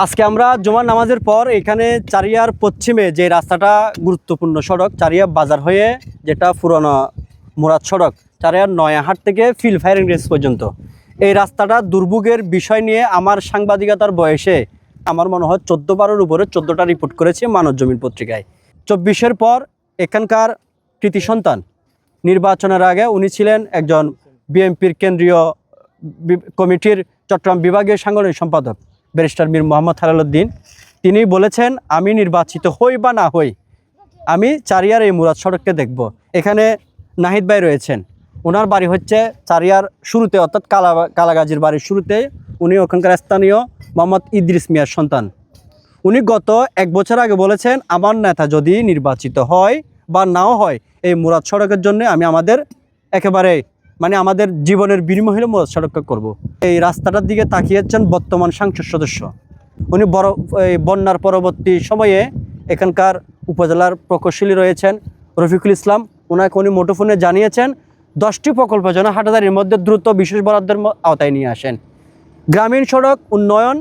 আজকে আমরা জুমার নামাজের পর এখানে চারিয়ার পশ্চিমে যে রাস্তাটা গুরুত্বপূর্ণ সড়ক চারিয়া বাজার হয়ে যেটা পুরনো মুরাদ সড়ক চারিয়ার নয়াহাট থেকে ফিল ফায়ারিং রেঞ্জ পর্যন্ত এই রাস্তাটা দুর্ভোগের বিষয় নিয়ে আমার সাংবাদিকতার বয়সে আমার মনে হয় 14-12-র উপরে 14টা রিপোর্ট করেছে মানবজমিন পত্রিকায়। 24-এর পর এখানকার কৃতি সন্তান নির্বাচনের আগে উনি ছিলেন একজন বিএনপির কেন্দ্রীয় কমিটির চট্টগ্রাম বিভাগীয় সাংগঠনিক সম্পাদক ব্যারিস্টার মীর মোহাম্মদ হেলালুদ্দিন। তিনি বলেছেন, আমি নির্বাচিত হই বা না হই আমি চারিয়ার এই মুরাদ সড়ককে দেখব। এখানে নাহিদ ভাই রয়েছেন, ওনার বাড়ি হচ্ছে চারিয়ার শুরুতে অর্থাৎ কালাগাজীর বাড়ির শুরুতে। উনি ওখানকার স্থানীয় মোহাম্মদ ইদ্রিস মিয়ার সন্তান। উনি গত 1 বছর আগে বলেছেন, আমার নেতা যদি নির্বাচিত হয় বা নাও হয় এই মুরাদ সড়কের জন্য আমি আমাদের একেবারে আমাদের জীবনের বিনিময় হলে মুরাদ সড়ককে করব। এই রাস্তাটার দিকে তাকিয়েছেন বর্তমান সংসদ সদস্য। উনি বন্যার পরবর্তী সময়ে এখানকার উপজেলার প্রকৌশলী রয়েছেন রফিকুল ইসলাম, ওনাকে উনি মুঠোফোনে জানিয়েছেন 10টি প্রকল্প যেন হাটাদারির মধ্যে দ্রুত বিশেষ বরাদ্দের আওতায় নিয়ে আসেন। গ্রামীণ সড়ক উন্নয়ন,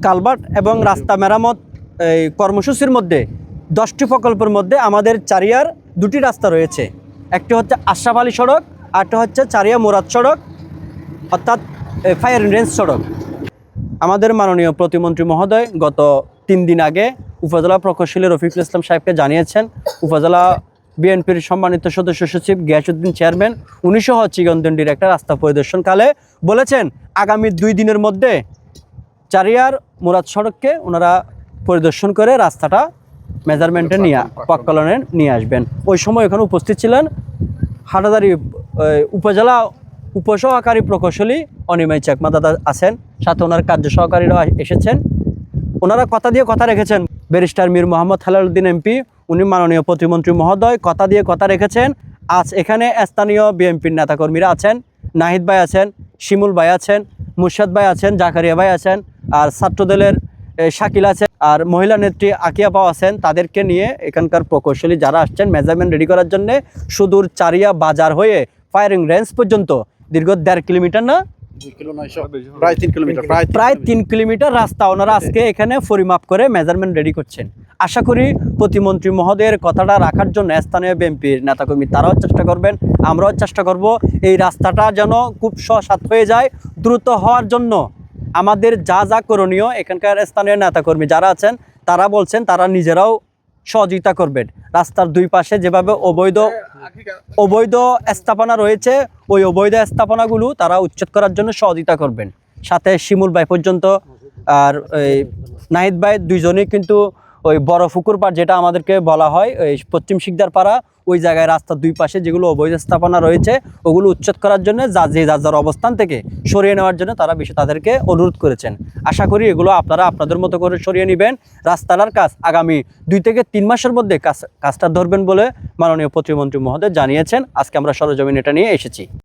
কালভার্ট এবং রাস্তা মেরামত এই কর্মসূচির মধ্যে 10টি প্রকল্পের মধ্যে আমাদের চারিয়ার 2টি রাস্তা রয়েছে। একটি হচ্ছে আশরাফ আলী সড়ক, আরটা হচ্ছে চারিয়া মুরাদ সড়ক অর্থাৎ ফায়ারিং রেঞ্জ সড়ক। আমাদের মাননীয় প্রতিমন্ত্রী মহোদয় গত 3 দিন আগে উপজেলা প্রকৌশলী রফিকুল ইসলাম সাহেবকে জানিয়েছেন, উপজেলা বিএনপির সম্মানিত সদস্য সচিব গিয়াসউদ্দিন চেয়ারম্যান উনিসহ চিকনদন ডিরেক্টর রাস্তা পরিদর্শনকালে বলেছেন আগামী 2 দিনের মধ্যে চারিয়ার মুরাদ সড়ককে ওনারা পরিদর্শন করে রাস্তাটা মেজারমেন্টে পক্কলনে নিয়ে আসবেন। ওই সময় এখানে উপস্থিত ছিলেন হাটাদারি উপজেলা উপসহকারী প্রকৌশলী অনিমাই চাকমা দাদা আছেন, সাথে ওনার কার্য সহকারীরা এসেছেন। ওনারা কথা রেখেছেন। ব্যারিস্টার মীর মোহাম্মদ হেলালুদ্দিন এমপি উনি মাননীয় প্রতিমন্ত্রী মহোদয় কথা রেখেছেন। আজ এখানে স্থানীয় বিএনপির নেতাকর্মীরা আছেন, নাহিদ ভাই আছেন, শিমুল ভাই আছেন, মুর্শাদ ভাই আছেন, জাকারিয়া ভাই আছেন, আর ছাত্রদলের শাকিল আছে, আর মহিলা নেত্রী আকিয়াপাও আছেন। তাদেরকে নিয়ে এখানকার প্রকৌশলী যারা আসছেন মেজারমেন্ট রেডি করার জন্য সুদূর চারিয়া বাজার হয়ে ফায়ারিং রেঞ্জ পর্যন্ত দীর্ঘ 1.5 কিলোমিটার না প্রায় 3 কিলোমিটার রাস্তা ওনারা আজকে এখানে পরিমাপ করে মেজারমেন্ট রেডি করছেন। আশা করি প্রতিমন্ত্রী মহোদয়ের কথাটা রাখার জন্য স্থানীয় বিএনপির নেতাকর্মী তারাও চেষ্টা করবেন, আমরাও চেষ্টা করব এই রাস্তাটা যেন খুব সহসাত হয়ে যায়। দ্রুত হওয়ার জন্য আমাদের যা করণীয় এখানকার স্থানীয় নেতাকর্মী যারা আছেন তারা বলছেন তারা নিজেরাও সহযোগিতা করবেন। রাস্তার 2 পাশে যেভাবে অবৈধ স্থাপনা রয়েছে ওই অবৈধ স্থাপনাগুলো তারা উচ্ছেদ করার জন্য সহযোগিতা করবেন। সাথে শিমুল ভাই পর্যন্ত আর নাহিদ ভাই দুইজনেই কিন্তু ওই বড় পুকুর পাড় যেটা আমাদেরকে বলা হয় ওই পশ্চিম শিকদার পাড়া, ওই জায়গায় রাস্তার 2 পাশে যেগুলো অবৈধ স্থাপনা রয়েছে ওগুলো উচ্ছেদ করার জন্য যার অবস্থান থেকে সরিয়ে নেওয়ার জন্য তারা তাদেরকে অনুরোধ করেছেন। আশা করি এগুলো আপনারা আপনাদের মতো করে সরিয়ে নেবেন। রাস্তাটার কাজ আগামী 2 থেকে 3 মাসের মধ্যে কাজটা ধরবেন বলে মাননীয় প্রতিমন্ত্রী মহোদয় জানিয়েছেন। আজকে আমরা সরজমিন এটা নিয়ে এসেছি।